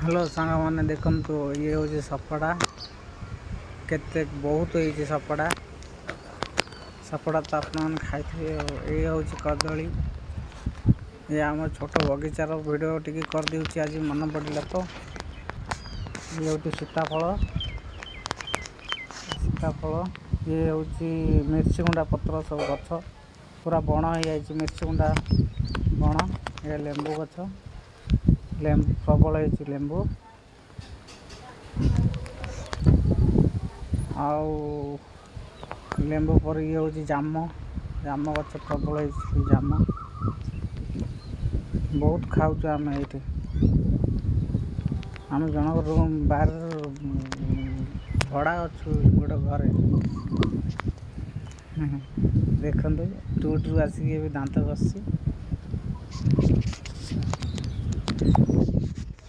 hello सांग मैंने देखु ये हूँ सपड़ा केते बहुत हो सपड़ा सपड़ा तो आपने खाई ये हूँ कदली ये आम छोट बगीचार वीडियो टी कर दूँ आज मन पड़ा तो ये हूँ सीताफल ये हूँ मिर्चीगुंडा पत्र सब गछ पूरा बण हो जाए मिर्चीगुंडा बण ये लेंबू गछ लेंबू प्रबल है लेंबू आउ लेंबू पर ये हूँ जाम जाम गछ प्रबल है जाम बहुत खाऊ आम ये आम जनक रूम बाहर भड़ा अच्छु गोटे घरे देखु टूटू आसिक दांत बसी